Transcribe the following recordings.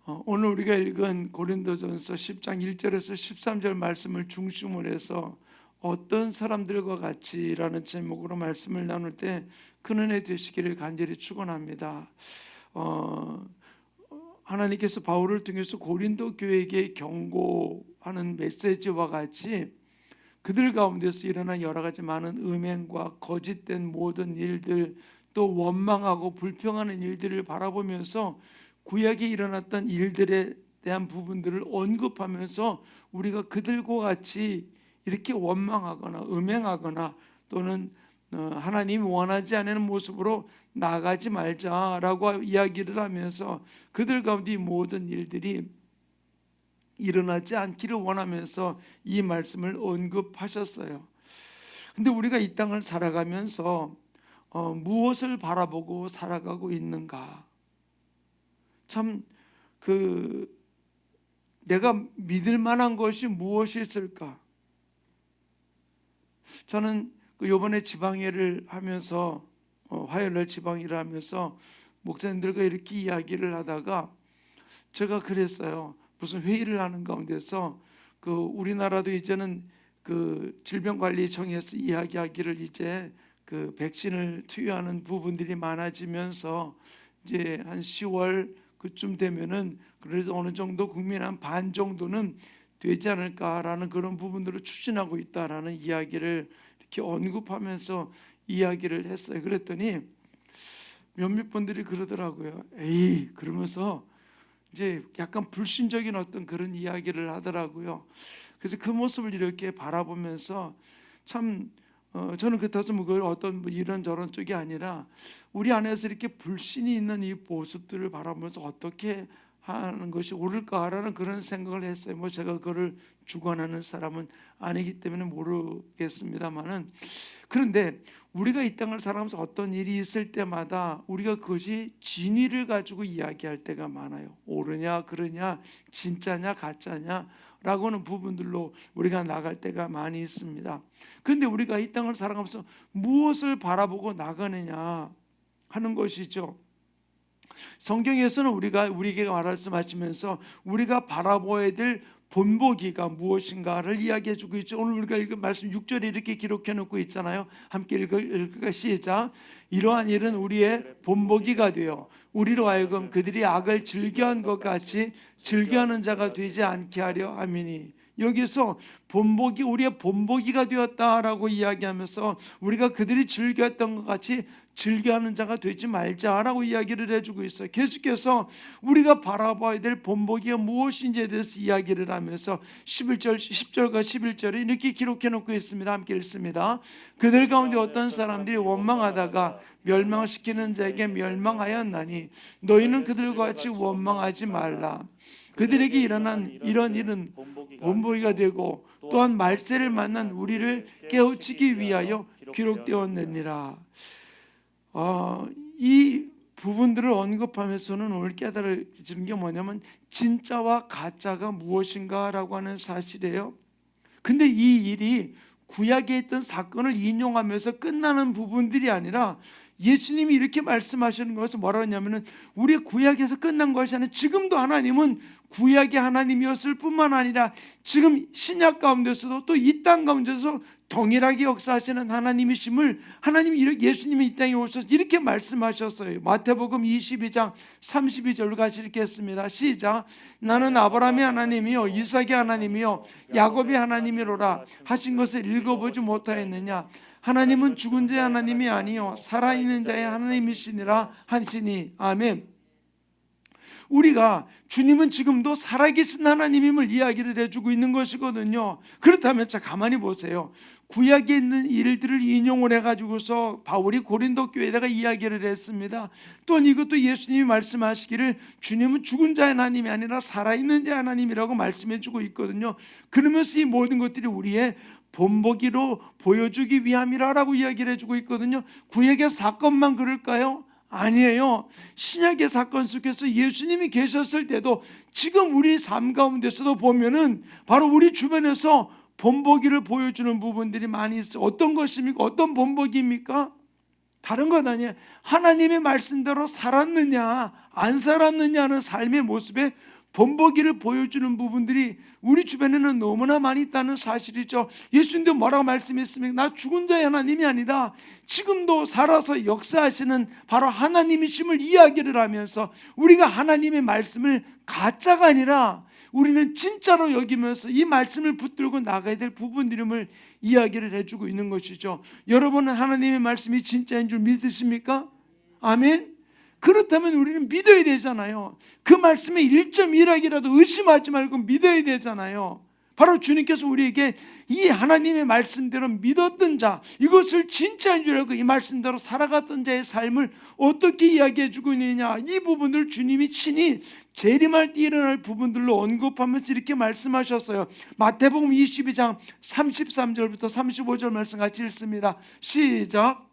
오늘 우리가 읽은 고린도전서 10장 1절에서 13절 말씀을 중심으로 해서 어떤 사람들과 같이라는 제목으로 말씀을 나눌 때 큰 은혜 되시기를 간절히 축원합니다. 하나님께서 바울을 통해서 고린도 교회에게 경고하는 메시지와 같이 그들 가운데서 일어난 여러 가지 많은 음행과 거짓된 모든 일들, 또 원망하고 불평하는 일들을 바라보면서 구약에 일어났던 일들에 대한 부분들을 언급하면서 우리가 그들과 같이 이렇게 원망하거나 음행하거나 또는 하나님이 원하지 않는 모습으로 나가지 말자라고 이야기를 하면서 그들 가운데 이 모든 일들이 일어나지 않기를 원하면서 이 말씀을 언급하셨어요. 근데 우리가 이 땅을 살아가면서 무엇을 바라보고 살아가고 있는가? 참 내가 믿을 만한 것이 무엇이 있을까? 저는 이번에 지방회를 하면서 화요일날 지방회를 하면서 목사님들과 이렇게 이야기를 하다가 제가 그랬어요. 무슨 회의를 하는 가운데서 우리나라도 이제는 질병관리청에서 이야기하기를 이제 백신을 투여하는 부분들이 많아지면서 이제 한 10월 그쯤 되면은 그래도 어느 정도 국민 한 반 정도는 되지 않을까라는 그런 부분들을 추진하고 있다라는 이야기를 이렇게 언급하면서 이야기를 했어요. 그랬더니 몇몇 분들이 그러더라고요. 에이, 그러면서 이제 약간 불신적인 어떤 그런 이야기를 하더라고요. 그래서 그 모습을 이렇게 바라보면서 참 저는 그렇다고 어떤 이런저런 쪽이 아니라 우리 안에서 이렇게 불신이 있는 이 모습들을 바라보면서 어떻게 하는 것이 옳을까라는 그런 생각을 했어요. 제가 그거를 주관하는 사람은 아니기 때문에 모르겠습니다만은, 그런데 우리가 이 땅을 살아가면서 어떤 일이 있을 때마다 우리가 그것이 진위를 가지고 이야기할 때가 많아요. 옳으냐 그러냐 진짜냐 가짜냐 라고는 부분들로 우리가 나갈 때가 많이 있습니다. 그런데 우리가 이 땅을 살아가면서 무엇을 바라보고 나가느냐 하는 것이죠. 성경에서는 우리에게 말씀하시면서 우리가 바라보아야 될 본보기가 무엇인가를 이야기해 주고 있죠. 오늘 우리가 읽은 말씀 6절에 이렇게 기록해 놓고 있잖아요. 함께 읽을까? 시작. 이러한 일은 우리의 본보기가 되어 우리로 하여금 그들이 악을 즐겨한 것 같이 즐겨하는 자가 되지 않게 하려 함이니. 여기서 본보기, 우리의 본보기가 되었다라고 이야기하면서 우리가 그들이 즐겼던 것 같이 즐겨하는 자가 되지 말자라고 이야기를 해주고 있어요. 계속해서 우리가 바라봐야 될 본보기가 무엇인지에 대해서 이야기를 하면서 10절과 11절에 이렇게 기록해 놓고 있습니다. 함께 읽습니다. 그들 가운데 어떤 사람들이 원망하다가 멸망시키는 자에게 멸망하였나니 너희는 그들과 같이 원망하지 말라. 그들에게 일어난 이런 일은 본보기가 되고 또한 말세를 만난 우리를 깨우치기 위하여 기록되었느니라. 이 부분들을 언급하면서는 오늘 깨달아지는 게 뭐냐면 진짜와 가짜가 무엇인가라고 하는 사실이에요. 근데 이 일이 구약에 있던 사건을 인용하면서 끝나는 부분들이 아니라 예수님이 이렇게 말씀하시는 것은 뭐라고 하냐면은 우리 구약에서 끝난 것이 아니라 지금도 하나님은 구약의 하나님이었을 뿐만 아니라 지금 신약 가운데서도 또 이 땅 가운데서 동일하게 역사하시는 하나님이심을 예수님이 이 땅에 오셔서 이렇게 말씀하셨어요. 마태복음 22장 32절로 같이 읽겠습니다. 시작. 나는 아브라함의 하나님이요 이삭의 하나님이요 야곱의 하나님이로라 하신 것을 읽어보지 못하였느냐. 하나님은 죽은 자의 하나님이 아니요 살아있는 자의 하나님이시니라 하시니. 아멘. 우리가 주님은 지금도 살아계신 하나님임을 이야기를 해주고 있는 것이거든요. 그렇다면 자 가만히 보세요. 구약에 있는 일들을 인용을 해가지고서 바울이 고린도 교회에다가 이야기를 했습니다. 또한 이것도 예수님이 말씀하시기를 주님은 죽은 자의 하나님이 아니라 살아있는 자의 하나님이라고 말씀해주고 있거든요. 그러면서 이 모든 것들이 우리의 본보기로 보여주기 위함이라고 이야기를 해주고 있거든요. 구약의 사건만 그럴까요? 아니에요. 신약의 사건 속에서 예수님이 계셨을 때도 지금 우리 삶 가운데서도 보면은 바로 우리 주변에서 본보기를 보여주는 부분들이 많이 있어요. 어떤 것입니까? 어떤 본보기입니까? 다른 건 아니에요. 하나님의 말씀대로 살았느냐 안 살았느냐는 삶의 모습에 본보기를 보여주는 부분들이 우리 주변에는 너무나 많이 있다는 사실이죠. 예수님도 뭐라고 말씀했습니까? 나 죽은 자의 하나님이 아니다, 지금도 살아서 역사하시는 바로 하나님이심을 이야기를 하면서 우리가 하나님의 말씀을 가짜가 아니라 우리는 진짜로 여기면서 이 말씀을 붙들고 나가야 될 부분들임을 이야기를 해주고 있는 것이죠. 여러분은 하나님의 말씀이 진짜인 줄 믿으십니까? 아멘. 그렇다면 우리는 믿어야 되잖아요. 그 말씀의 1.1학이라도 의심하지 말고 믿어야 되잖아요. 바로 주님께서 우리에게 이 하나님의 말씀대로 믿었던 자, 이것을 진짜인 줄 알고 이 말씀대로 살아갔던 자의 삶을 어떻게 이야기해 주고 있느냐, 이 부분들 주님이 친히 재림할 때 일어날 부분들로 언급하면서 이렇게 말씀하셨어요. 마태복음 22장 33절부터 35절 말씀 같이 읽습니다. 시작.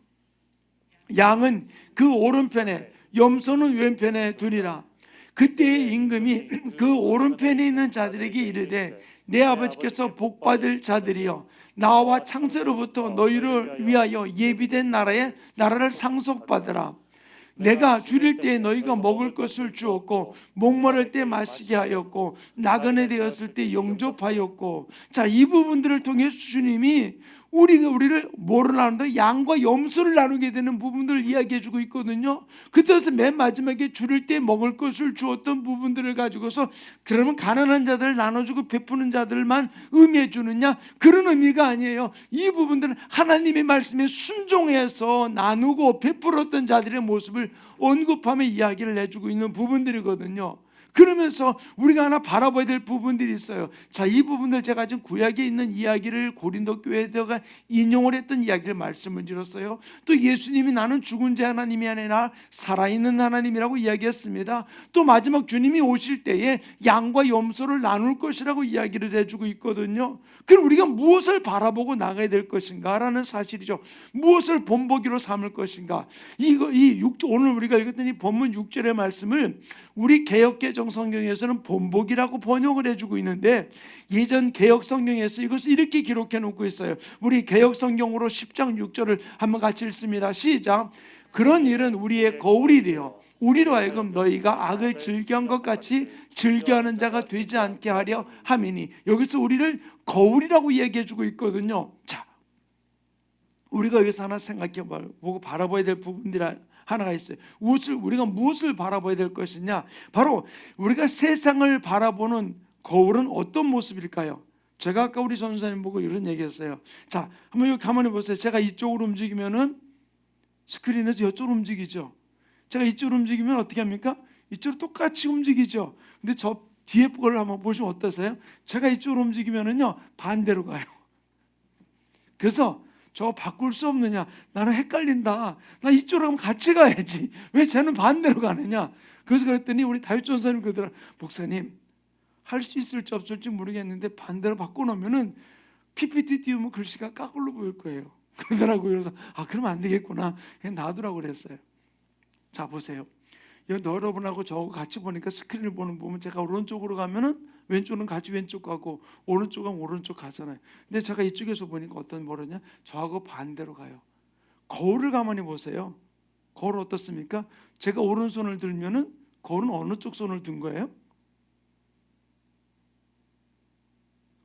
양은 그 오른편에 염소는 왼편에 두리라. 그때의 임금이 그 오른편에 있는 자들에게 이르되 내 아버지께서 복받을 자들이여, 나와 창세로부터 너희를 위하여 예비된 나라를 상속받으라. 내가 줄일 때에 너희가 먹을 것을 주었고, 목마를 때 마시게 하였고, 나그네 되었을 때 영접하였고. 자, 이 부분들을 통해 주님이 우리를 뭐로 나눈다? 양과 염소를 나누게 되는 부분들을 이야기해주고 있거든요. 그때서 맨 마지막에 줄일 때 먹을 것을 주었던 부분들을 가지고서 그러면 가난한 자들을 나눠주고 베푸는 자들만 의미해 주느냐? 그런 의미가 아니에요. 이 부분들은 하나님의 말씀에 순종해서 나누고 베풀었던 자들의 모습을 언급하며 이야기를 해주고 있는 부분들이거든요. 그러면서 우리가 하나 바라봐야 될 부분들이 있어요. 자, 이 부분들 제가 지금 구약에 있는 이야기를 고린도 교회에다가 인용을 했던 이야기를 말씀을 드렸어요. 또 예수님이 나는 죽은 자 하나님이 아니라 살아있는 하나님이라고 이야기했습니다. 또 마지막 주님이 오실 때에 양과 염소를 나눌 것이라고 이야기를 해주고 있거든요. 그럼 우리가 무엇을 바라보고 나가야 될 것인가 라는 사실이죠. 무엇을 본보기로 삼을 것인가. 오늘 우리가 읽었던 이 본문 6절의 말씀을 우리 개역개정 성경에서는 본보기라고 번역을 해주고 있는데, 예전 개역 성경에서 이것을 이렇게 기록해 놓고 있어요. 우리 개역 성경으로 10장 6절을 한번 같이 읽습니다. 시작. 그런 일은 우리의 거울이 되어 우리로 하여금 너희가 악을 즐겨한 것 같이 즐겨하는 자가 되지 않게 하려 함이니. 여기서 우리를 거울이라고 얘기해 주고 있거든요. 자, 우리가 여기서 하나 생각해 보고 바라봐야 될 부분들이 하나가 있어요. 우리가 무엇을 바라봐야 될 것이냐? 바로 우리가 세상을 바라보는 거울은 어떤 모습일까요? 제가 아까 우리 전사님 보고 이런 얘기했어요. 자, 한번 여기 가만히 보세요. 제가 이쪽으로 움직이면은 스크린에서 이쪽으로 움직이죠. 제가 이쪽으로 움직이면 어떻게 합니까? 이쪽으로 똑같이 움직이죠. 근데 저 뒤에 걸 한번 보시면 어떠세요? 제가 이쪽으로 움직이면은요 반대로 가요. 그래서 저 바꿀 수 없느냐? 나는 헷갈린다. 나 이쪽으로 가면 같이 가야지. 왜 쟤는 반대로 가느냐? 그래서 그랬더니 우리 다윗 전사님 그러더라. 목사님, 할 수 있을지 없을지 모르겠는데 반대로 바꿔놓으면은 PPT 띄우면 글씨가 까꿀로 보일 거예요. 그러더라고요. 그래서 그러면 안 되겠구나. 그냥 놔두라고 그랬어요. 자, 보세요. 여러분하고 저하고 같이 보니까 스크린을 보면 제가 오른쪽으로 가면은 왼쪽은 같이 왼쪽 가고 오른쪽은 오른쪽 가잖아요. 근데 제가 이쪽에서 보니까 어떤 모르냐? 저하고 반대로 가요. 거울을 가만히 보세요. 거울 어떻습니까? 제가 오른손을 들면은 거울은 어느 쪽 손을 든 거예요?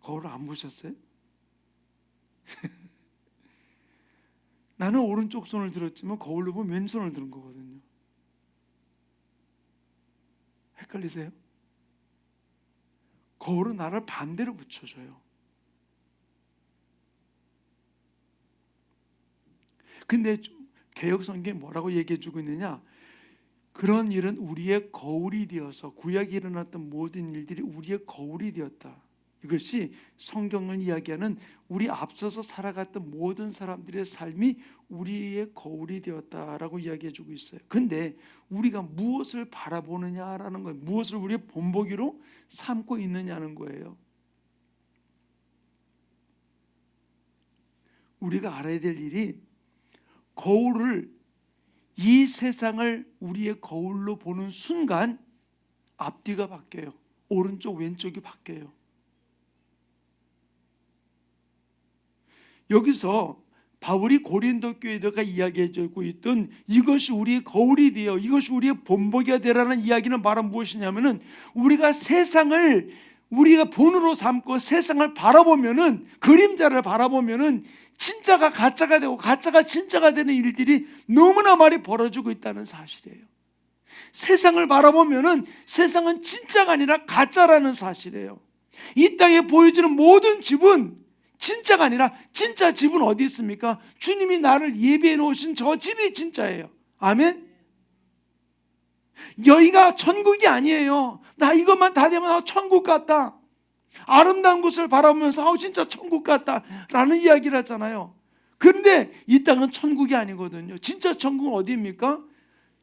거울을 안 보셨어요? 나는 오른쪽 손을 들었지만 거울로 보면 왼손을 들은 거거든요. 헷갈리세요? 거울은 나를 반대로 붙여줘요. 근데 개역성경이 뭐라고 얘기해주고 있느냐? 그런 일은 우리의 거울이 되어서, 구약에 일어났던 모든 일들이 우리의 거울이 되었다. 이것이 성경을 이야기하는 우리 앞서서 살아갔던 모든 사람들의 삶이 우리의 거울이 되었다라고 이야기해주고 있어요. 근데 우리가 무엇을 바라보느냐라는 거예요. 무엇을 우리의 본보기로 삼고 있느냐는 거예요. 우리가 알아야 될 일이, 이 세상을 우리의 거울로 보는 순간 앞뒤가 바뀌어요. 오른쪽 왼쪽이 바뀌어요. 여기서 바울이 고린도 교회들과 이야기해주고 있던 이것이 우리의 거울이 되어 이것이 우리의 본보기가 되라는 이야기는 바로 무엇이냐면은 우리가 세상을 우리가 본으로 삼고 세상을 바라보면은 그림자를 바라보면은 진짜가 가짜가 되고 가짜가 진짜가 되는 일들이 너무나 많이 벌어지고 있다는 사실이에요. 세상을 바라보면은 세상은 진짜가 아니라 가짜라는 사실이에요. 이 땅에 보여지는 모든 집은 진짜가 아니라 진짜 집은 어디 있습니까? 주님이 나를 예비해 놓으신 저 집이 진짜예요. 아멘. 여기가 천국이 아니에요. 나 이것만 다 되면 천국 같다. 아름다운 곳을 바라보면서 진짜 천국 같다 라는 이야기를 하잖아요. 그런데 이 땅은 천국이 아니거든요. 진짜 천국은 어디입니까?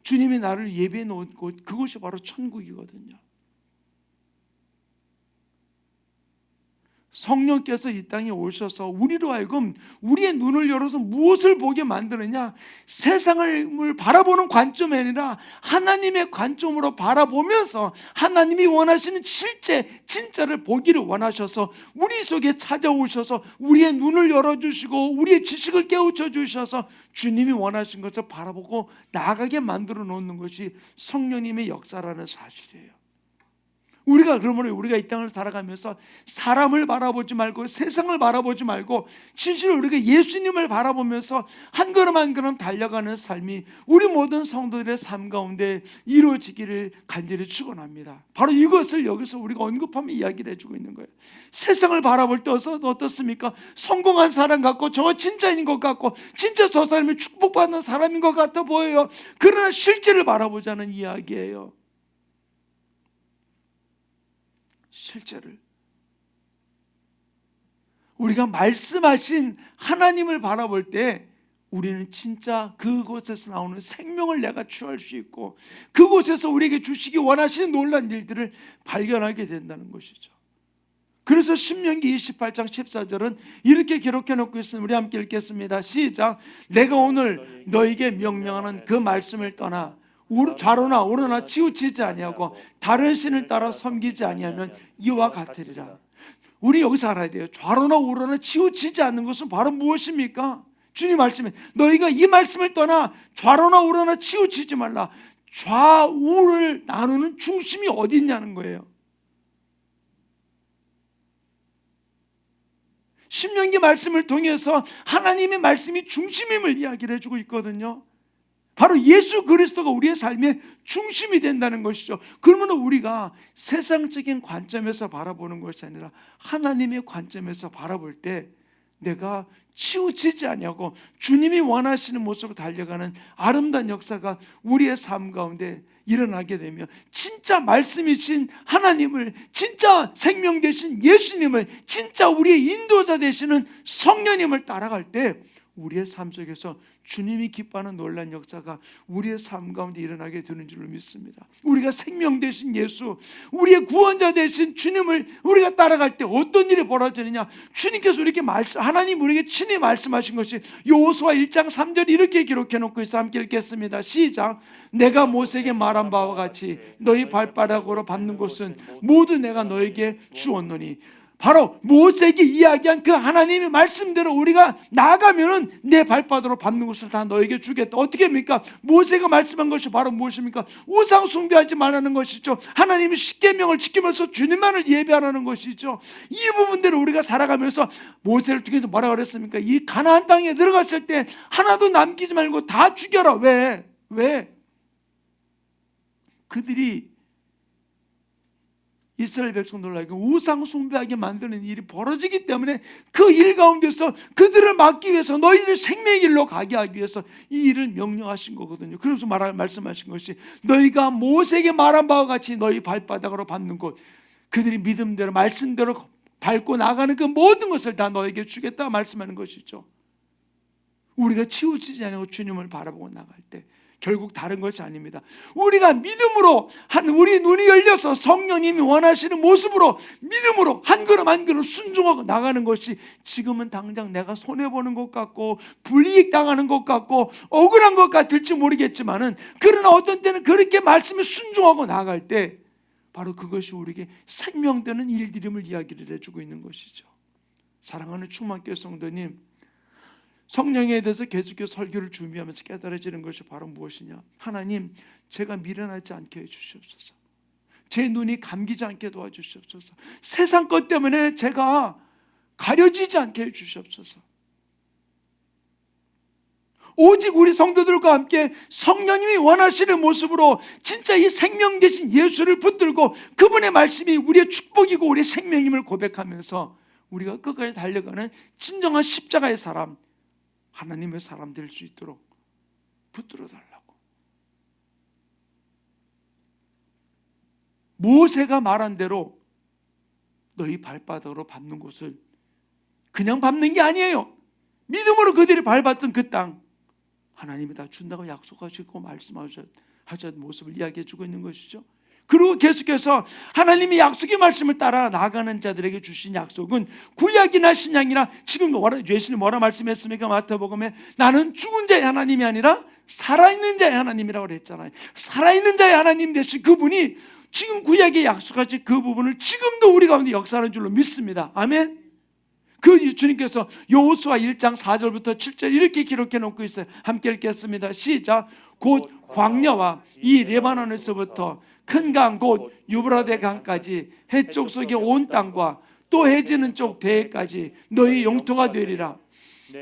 주님이 나를 예비해 놓은 곳, 그곳이 바로 천국이거든요. 성령께서 이 땅에 오셔서 우리로 하여금 우리의 눈을 열어서 무엇을 보게 만드느냐, 세상을 바라보는 관점이 아니라 하나님의 관점으로 바라보면서 하나님이 원하시는 실제 진짜를 보기를 원하셔서 우리 속에 찾아오셔서 우리의 눈을 열어주시고 우리의 지식을 깨우쳐 주셔서 주님이 원하신 것을 바라보고 나아가게 만들어 놓는 것이 성령님의 역사라는 사실이에요. 그러므로 우리가 이 땅을 살아가면서 사람을 바라보지 말고 세상을 바라보지 말고 진실로 우리가 예수님을 바라보면서 한 걸음 한 걸음 달려가는 삶이 우리 모든 성도들의 삶 가운데 이루어지기를 간절히 축원합니다. 바로 이것을 여기서 우리가 언급하며 이야기를 해주고 있는 거예요. 세상을 바라볼 때 어떻습니까? 성공한 사람 같고 저거 진짜인 것 같고 진짜 저 사람이 축복받는 사람인 것 같아 보여요. 그러나 실제를 바라보자는 이야기예요. 실제를 우리가 말씀하신 하나님을 바라볼 때 우리는 진짜 그곳에서 나오는 생명을 내가 취할 수 있고 그곳에서 우리에게 주시기 원하시는 놀라운 일들을 발견하게 된다는 것이죠. 그래서 신명기 28장 14절은 이렇게 기록해 놓고 있습니다. 우리 함께 읽겠습니다. 시작. 내가 오늘 너에게 명령하는 그 말씀을 떠나 좌로나 우로나 치우치지 아니하고 다른 신을 따라 섬기지 아니하면 이와 같으리라. 우리 여기서 알아야 돼요. 좌로나 우로나 치우치지 않는 것은 바로 무엇입니까? 주님 말씀에 너희가 이 말씀을 떠나 좌로나 우로나 치우치지 말라. 좌우를 나누는 중심이 어디 있냐는 거예요. 신명기 말씀을 통해서 하나님의 말씀이 중심임을 이야기를 해주고 있거든요. 바로 예수 그리스도가 우리의 삶의 중심이 된다는 것이죠. 그러면 우리가 세상적인 관점에서 바라보는 것이 아니라 하나님의 관점에서 바라볼 때 내가 치우치지 아니하고 주님이 원하시는 모습으로 달려가는 아름다운 역사가 우리의 삶 가운데 일어나게 되면 진짜 말씀이신 하나님을, 진짜 생명 되신 예수님을, 진짜 우리의 인도자 되시는 성령님을 따라갈 때 우리의 삶 속에서 주님이 기뻐하는 놀라운 역사가 우리의 삶 가운데 일어나게 되는 줄로 믿습니다. 우리가 생명 되신 예수, 우리의 구원자 되신 주님을 우리가 따라갈 때 어떤 일이 벌어지느냐, 주님께서 우리에게 하나님 우리에게 친히 말씀하신 것이 여호수아 1장 3절 이렇게 기록해 놓고 있어. 함께 읽겠습니다. 시작. 내가 모세에게 말한 바와 같이 너희 발바닥으로 밟는 곳은 모두 내가 너에게 주었노니, 바로 모세에게 이야기한 그 하나님의 말씀대로 우리가 나아가면은 내 발바닥으로 밟는 것을 다 너에게 주겠다. 어떻게 합니까? 모세가 말씀한 것이 바로 무엇입니까? 우상 숭배하지 말라는 것이죠. 하나님의 십계명을 지키면서 주님만을 예배하라는 것이죠. 이 부분대로 우리가 살아가면서 모세를 통해서 뭐라고 그랬습니까? 이 가나안 땅에 들어갔을 때 하나도 남기지 말고 다 죽여라. 왜? 그들이 이스라엘 백성 놀라게 우상 숭배하게 만드는 일이 벌어지기 때문에 그 일 가운데서 그들을 막기 위해서 너희를 생명의 길로 가게 하기 위해서 이 일을 명령하신 거거든요. 그래서 말씀하신 것이 너희가 모세에게 말한 바와 같이 너희 발바닥으로 밟는 곳, 그들이 믿음대로 말씀대로 밟고 나가는 그 모든 것을 다 너에게 주겠다 말씀하는 것이죠. 우리가 치우치지 않고 주님을 바라보고 나갈 때 결국 다른 것이 아닙니다. 우리가 믿음으로 우리 눈이 열려서 성령님이 원하시는 모습으로 믿음으로 한 걸음 한 걸음 순종하고 나가는 것이 지금은 당장 내가 손해보는 것 같고 불이익 당하는 것 같고 억울한 것 같을지 모르겠지만은, 그러나 어떤 때는 그렇게 말씀에 순종하고 나갈 때 바로 그것이 우리에게 생명되는 일들임을 이야기를 해주고 있는 것이죠. 사랑하는 충만교회 성도님, 성령에 대해서 계속해서 설교를 준비하면서 깨달아지는 것이 바로 무엇이냐? 하나님, 제가 미련하지 않게 해주시옵소서. 제 눈이 감기지 않게 도와주시옵소서. 세상 것 때문에 제가 가려지지 않게 해주시옵소서. 오직 우리 성도들과 함께 성령님이 원하시는 모습으로 진짜 이 생명 되신 예수를 붙들고 그분의 말씀이 우리의 축복이고 우리의 생명임을 고백하면서 우리가 끝까지 달려가는 진정한 십자가의 사람, 하나님의 사람 될 수 있도록 붙들어 달라고. 모세가 말한 대로 너희 발바닥으로 밟는 곳을 그냥 밟는 게 아니에요. 믿음으로 그들이 밟았던 그 땅, 하나님이 다 준다고 약속하시고 말씀하셨던 모습을 이야기해 주고 있는 것이죠. 그리고 계속해서 하나님이 약속의 말씀을 따라 나아가는 자들에게 주신 약속은 구약이나 신약이나 지금 예수님 뭐라 말씀했습니까? 마태복음에 나는 죽은 자의 하나님이 아니라 살아있는 자의 하나님이라고 그랬잖아요. 살아있는 자의 하나님 되신 그분이 지금 구약에 약속하신 그 부분을 지금도 우리 가운데 역사하는 줄로 믿습니다. 아멘. 그 주님께서 여호수아 1장 4절부터 7절 이렇게 기록해 놓고 있어요. 함께 읽겠습니다. 시작. 곧 광야와 이 레바논에서부터 큰 강 곧 유브라데 강까지 해쪽 속의 온 땅과 또 해지는 쪽 대해까지 너희 영토가 되리라.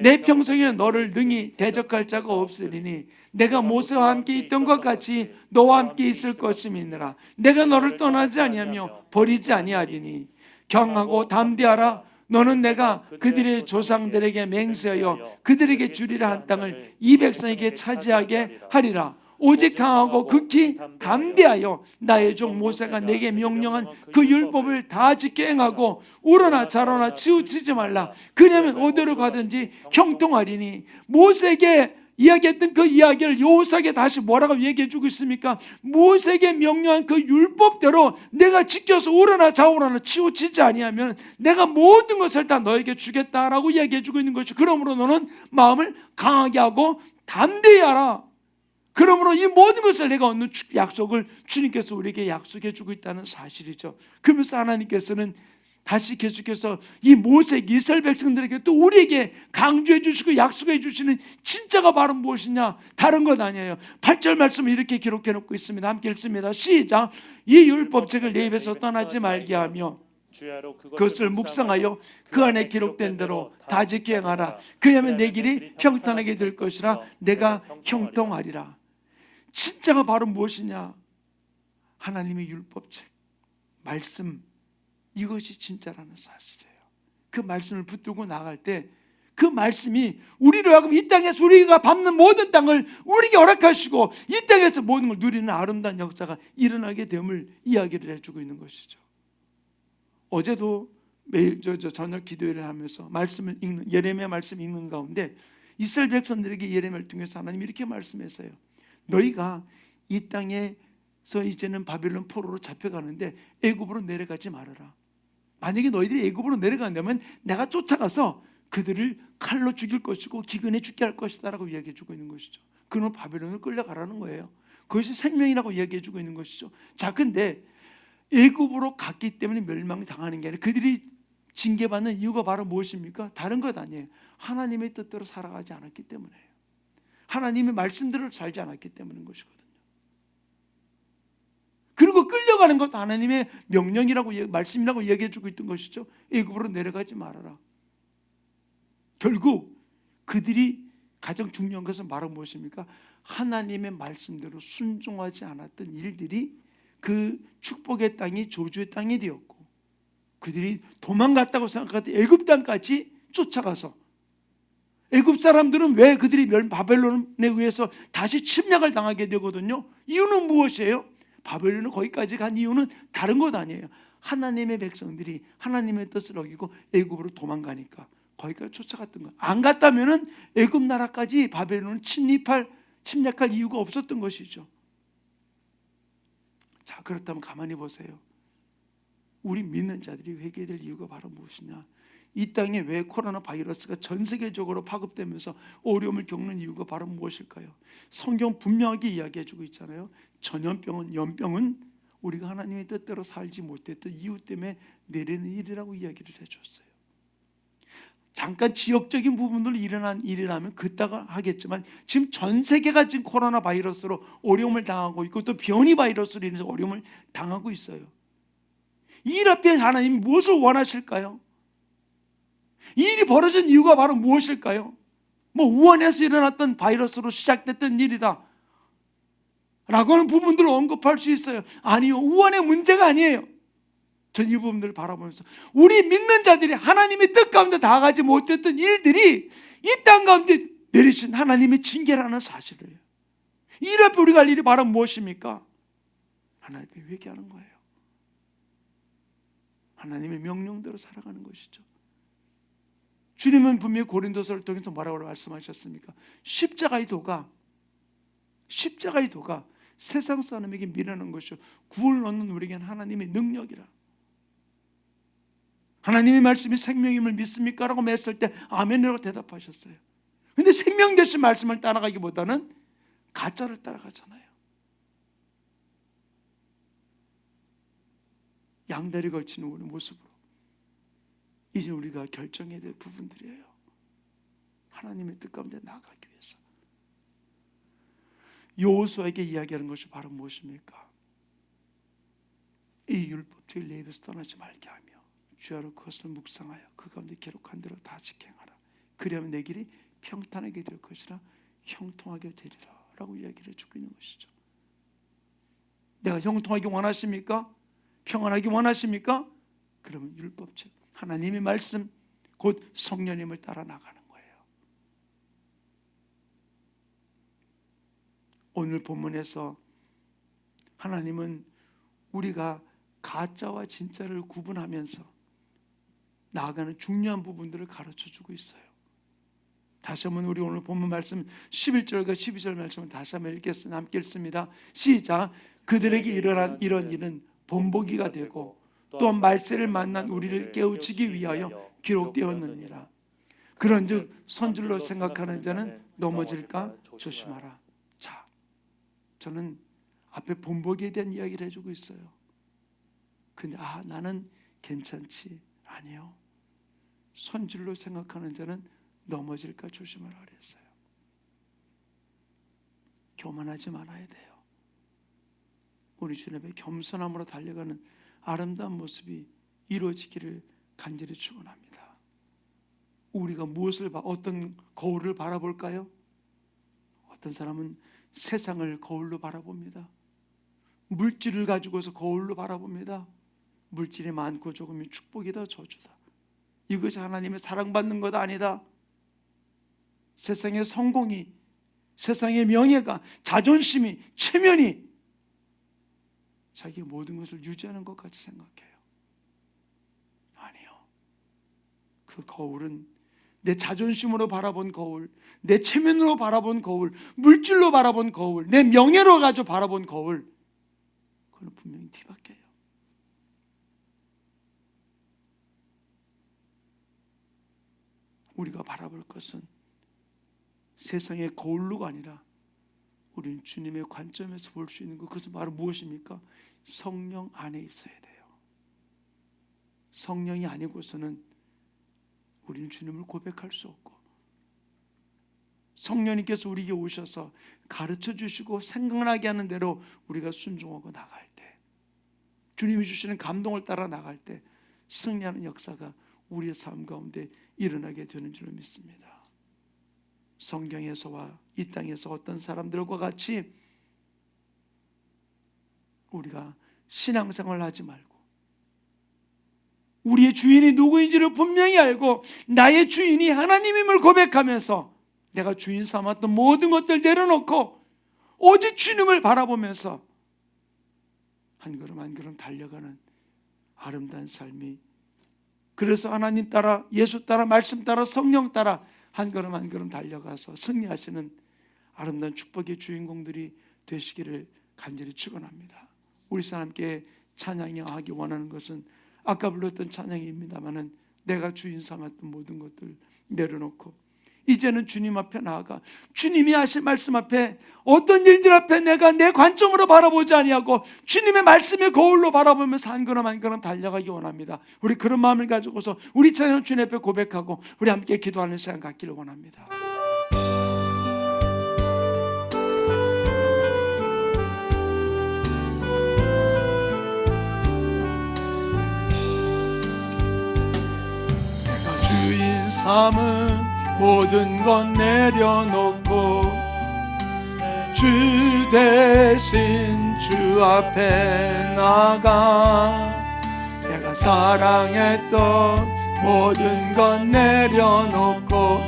내 평생에 너를 능히 대적할 자가 없으리니 내가 모세와 함께 있던 것 같이 너와 함께 있을 것임이니라. 내가 너를 떠나지 아니하며 버리지 아니하리니 경하고 담대하라. 너는 내가 그들의 조상들에게 맹세하여 그들에게 주리라 한 땅을 이 백성에게 차지하게 하리라. 오직 강하고 극히 담대하여 나의 종 모세가 내게 명령한 그 율법을 다 지켜 행하고 우러나 좌로나 치우치지 말라. 그러면 어디로 가든지 형통하리니. 모세에게 이야기했던 그 이야기를 여호수아에게 다시 뭐라고 얘기해 주고 있습니까? 모세에게 명령한 그 율법대로 내가 지켜서 우러나 좌우러나 치우치지 아니하면 내가 모든 것을 다 너에게 주겠다라고 이야기해 주고 있는 것이. 그러므로 너는 마음을 강하게 하고 담대히 하라. 그러므로 이 모든 것을 내가 얻는 약속을 주님께서 우리에게 약속해 주고 있다는 사실이죠. 그러면서 하나님께서는 다시 계속해서 이 모세 이스라엘 백성들에게 또 우리에게 강조해 주시고 약속해 주시는 진짜가 바로 무엇이냐? 다른 것 아니에요. 8절 말씀을 이렇게 기록해 놓고 있습니다. 함께 읽습니다. 시작. 이 율법책을 내 입에서 떠나지 말게 하며 그것을 묵상하여 그 안에 기록된 대로 다 지켜 행하라. 그러면 내 길이 평탄하게 될 것이라. 내가 형통하리라. 진짜가 바로 무엇이냐? 하나님의 율법책, 말씀, 이것이 진짜라는 사실이에요. 그 말씀을 붙들고 나갈 때 그 말씀이 우리로 하여금 이 땅에서 우리가 밟는 모든 땅을 우리에게 허락하시고 이 땅에서 모든 걸 누리는 아름다운 역사가 일어나게 됨을 이야기를 해주고 있는 것이죠. 어제도 매일 저녁 기도회를 하면서 말씀을 읽는, 예레미야 말씀 읽는 가운데 이스라엘 백성들에게 예레미야를 통해서 하나님이 이렇게 말씀했어요. 너희가 이 땅에서 이제는 바벨론 포로로 잡혀가는데 애굽으로 내려가지 말아라. 만약에 너희들이 애굽으로 내려간다면 내가 쫓아가서 그들을 칼로 죽일 것이고 기근에 죽게 할 것이다 라고 이야기해 주고 있는 것이죠. 그러면 바벨론을 끌려가라는 거예요. 그것이 생명이라고 이야기해 주고 있는 것이죠. 자, 근데 애굽으로 갔기 때문에 멸망을 당하는 게 아니라 그들이 징계받는 이유가 바로 무엇입니까? 다른 것 아니에요. 하나님의 뜻대로 살아가지 않았기 때문에요. 하나님의 말씀대로 살지 않았기 때문인 것이거든요. 그리고 끌려가는 것도 하나님의 명령이라고, 말씀이라고 얘기해 주고 있던 것이죠. 애굽으로 내려가지 말아라. 결국 그들이 가장 중요한 것은 바로 무엇입니까? 하나님의 말씀대로 순종하지 않았던 일들이 그 축복의 땅이 저주의 땅이 되었고, 그들이 도망갔다고 생각했던 애굽 땅까지 쫓아가서, 애굽 사람들은 왜 그들이 바벨론에 의해서 다시 침략을 당하게 되거든요. 이유는 무엇이에요? 바벨론은 거기까지 간 이유는 다른 것 아니에요. 하나님의 백성들이 하나님의 뜻을 어기고 애굽으로 도망가니까 거기까지 쫓아갔던 거예요. 안 갔다면은 애굽 나라까지 바벨론을 침략할 이유가 없었던 것이죠. 자, 그렇다면 가만히 보세요. 우리 믿는 자들이 회개될 이유가 바로 무엇이냐? 이 땅에 왜 코로나 바이러스가 전 세계적으로 파급되면서 어려움을 겪는 이유가 바로 무엇일까요? 성경 분명하게 이야기해주고 있잖아요. 전염병은, 연병은 우리가 하나님의 뜻대로 살지 못했던 이유 때문에 내리는 일이라고 이야기를 해줬어요. 잠깐 지역적인 부분으로 일어난 일이라면 그따가 하겠지만 지금 전 세계가 지금 코로나 바이러스로 어려움을 당하고 있고 또 변이 바이러스로 인해서 어려움을 당하고 있어요. 이 일 앞에 하나님이 무엇을 원하실까요? 이 일이 벌어진 이유가 바로 무엇일까요? 뭐 우한에서 일어났던 바이러스로 시작됐던 일이다 라고 하는 부분들을 언급할 수 있어요. 아니요, 우한의 문제가 아니에요. 전 이 부분들을 바라보면서 우리 믿는 자들이 하나님의 뜻 가운데 다가가지 못했던 일들이 이 땅 가운데 내리신 하나님의 징계라는 사실이에요. 이 앞에 우리가 할 일이 바로 무엇입니까? 하나님께 회개하는 거예요. 하나님의 명령대로 살아가는 것이죠. 주님은 분명히 고린도서를 통해서 뭐라고 말씀하셨습니까? 십자가의 도가 세상 사람에게 미련한 것이요 구원을 얻는 우리에게는 하나님의 능력이라. 하나님의 말씀이 생명임을 믿습니까? 라고 맺을 때 아멘이라고 대답하셨어요. 그런데 생명 되신 말씀을 따라가기보다는 가짜를 따라가잖아요. 양다리 걸치는 우리 모습으로 이제 우리가 결정해야 될 부분들이에요. 하나님의 뜻 가운데 나아가기 위해서. 여호수아에게 이야기하는 것이 바로 무엇입니까? 이 율법적 레위에서 떠나지 말게 하며 주야로 그것을 묵상하여 그 가운데 기록한 대로 다 지행하라. 그리하면 내 길이 평탄하게 될 것이라 형통하게 되리라 라고 이야기를 해주고 있는 것이죠. 내가 형통하기 원하십니까? 평안하기 원하십니까? 그러면 율법책 하나님의 말씀 곧 성령님을 따라 나가는 거예요. 오늘 본문에서 하나님은 우리가 가짜와 진짜를 구분하면서 나아가는 중요한 부분들을 가르쳐주고 있어요. 다시 한번 우리 오늘 본문 말씀 11절과 12절 말씀을 다시 한번 함께 읽습니다. 시작. 그들에게 일어난 이런 일은 본보기가 되고 또한 말세를 만난 우리를 깨우치기 위하여 기록되었느니라. 그런즉 선줄로 생각하는 자는 넘어질까 조심하라. 자, 저는 앞에 본보기에 대한 이야기를 해주고 있어요. 근데 나는 괜찮지. 아니요. 선줄로 생각하는 자는 넘어질까 조심하라 그랬어요. 교만하지 말아야 돼요. 우리 주님의 겸손함으로 달려가는 아름다운 모습이 이루어지기를 간절히 축원합니다. 우리가 어떤 거울을 바라볼까요? 어떤 사람은 세상을 거울로 바라봅니다. 물질을 가지고서 거울로 바라봅니다. 물질이 많고 조금이 축복이다 저주다. 이것이 하나님의 사랑받는 것 아니다. 세상의 성공이, 세상의 명예가, 자존심이, 체면이 자기의 모든 것을 유지하는 것 같이 생각해요. 아니요. 그 거울은 내 자존심으로 바라본 거울, 내 체면으로 바라본 거울, 물질로 바라본 거울, 내 명예로 가지고 바라본 거울, 그건 분명히 뒤바뀌어요. 우리가 바라볼 것은 세상의 거울로가 아니라 우리는 주님의 관점에서 볼 수 있는 것, 그것은 바로 무엇입니까? 성령 안에 있어야 돼요. 성령이 아니고서는 우리는 주님을 고백할 수 없고, 성령님께서 우리에게 오셔서 가르쳐 주시고 생각나게 하는 대로 우리가 순종하고 나갈 때, 주님이 주시는 감동을 따라 나갈 때 승리하는 역사가 우리의 삶 가운데 일어나게 되는 줄로 믿습니다. 성경에서와 이 땅에서 어떤 사람들과 같이 우리가 신앙생활을 하지 말고 우리의 주인이 누구인지를 분명히 알고 나의 주인이 하나님임을 고백하면서 내가 주인 삼았던 모든 것들 내려놓고 오직 주님을 바라보면서 한 걸음 한 걸음 달려가는 아름다운 삶이, 그래서 하나님 따라, 예수 따라, 말씀 따라, 성령 따라 한 걸음 한 걸음 달려가서 승리하시는 아름다운 축복의 주인공들이 되시기를 간절히 축원합니다. 우리 사람께 찬양하기 원하는 것은 아까 불렀던 찬양입니다마는 내가 주인 삼았던 모든 것들 내려놓고 이제는 주님 앞에 나아가 주님이 하실 말씀 앞에, 어떤 일들 앞에 내가 내 관점으로 바라보지 아니하고 주님의 말씀의 거울로 바라보면서 한 걸음 한 걸음 달려가기 원합니다. 우리 그런 마음을 가지고서 우리 찬양 주님 앞에 고백하고 우리 함께 기도하는 시간 갖기를 원합니다. 내가 주인 삼은 모든 것 내려놓고 주 대신 주 앞에 나가, 내가 사랑했던 모든 것 내려놓고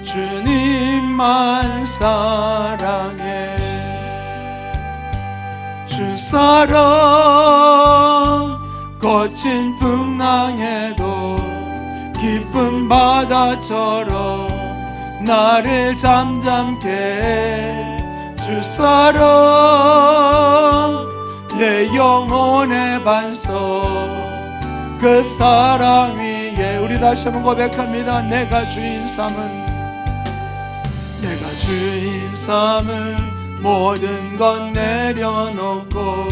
주님만 사랑해. 주 사랑 거친 풍랑에도 깊은 바다처럼 나를 잠잠케 해. 주 사랑 내 영혼의 반석, 그 사랑 위에 우리 다시 한번 고백합니다. 내가 주인 삼은 모든 것 내려놓고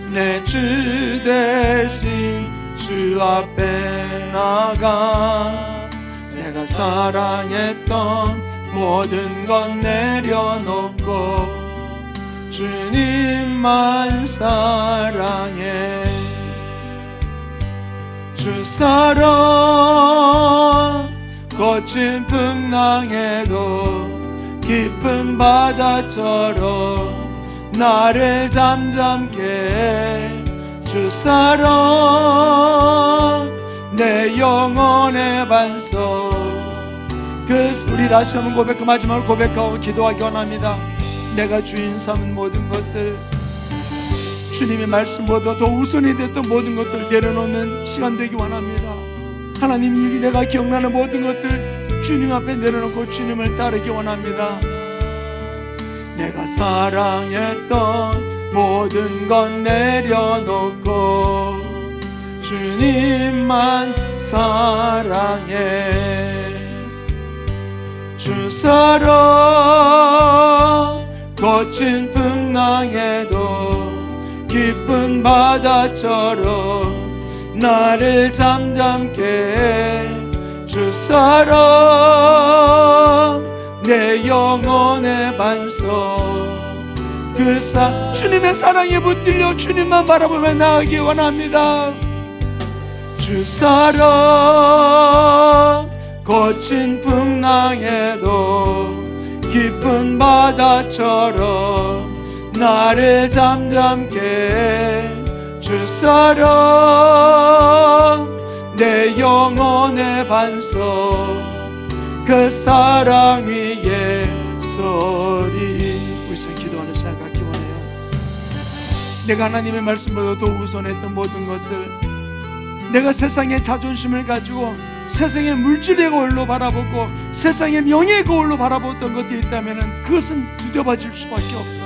내 주 대신 주 앞에 나가, 내가 사랑했던 모든 것 내려놓고 주님만 사랑해. 주 사랑 거친 풍랑에도 깊은 바다처럼 나를 잠잠케 해. 주 사랑 내 영혼의 반석, 우리 다시 한번 고백, 마지막으로 고백하고 기도하기 원합니다. 내가 주인 삼은 모든 것들, 주님의 말씀보다 더 우선이 됐던 모든 것들 내려놓는 시간 되기 원합니다. 하나님이 내가 기억나는 모든 것들 주님 앞에 내려놓고 주님을 따르기 원합니다. 내가 사랑했던 모든 것 내려놓고 주님만 사랑해. 주 사랑 거친 풍랑에도 깊은 바다처럼 나를 잠잠케 해. 주 사랑 내 영혼의 반석, 주님의 사랑에 붙들려 주님만 바라보며 나아가기 원합니다. 주 사랑 거친 풍랑에도 깊은 바다처럼 나를 잠잠케 해. 주 사랑 내 영혼의 반석, 그 사랑 위에 서리. 우리 선 기도하는 시간 갖기 원해요. 내가 하나님의 말씀보다 더 우선했던 모든 것들, 내가 세상의 자존심을 가지고 세상의 물질의 거울로 바라보고 세상의 명예의 거울로 바라보던 것이 있다면 그것은 뒤집어질 수밖에 없어요.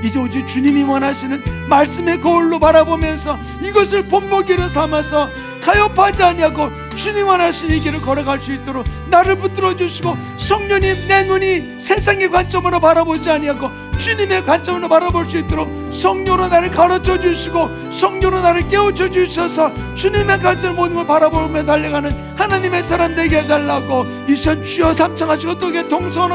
이제 오직 주님이 원하시는 말씀의 거울로 바라보면서 이것을 본보기로 삼아서 타협하지 아니하고 주님 원하시는 이 길을 걸어갈 수 있도록 나를 붙들어 주시고, 성령님 내 눈이 세상의 관점으로 바라보지 아니하고 주님의 관점으로 바라볼 수 있도록 성령으로 나를 가르쳐 주시고 성령으로 나를 깨우쳐 주셔서 주님의 관점 모든 걸 바라보며 달려가는 하나님의 사람 되게 해달라고 이 시간 주여 삼창하시고 또 동서로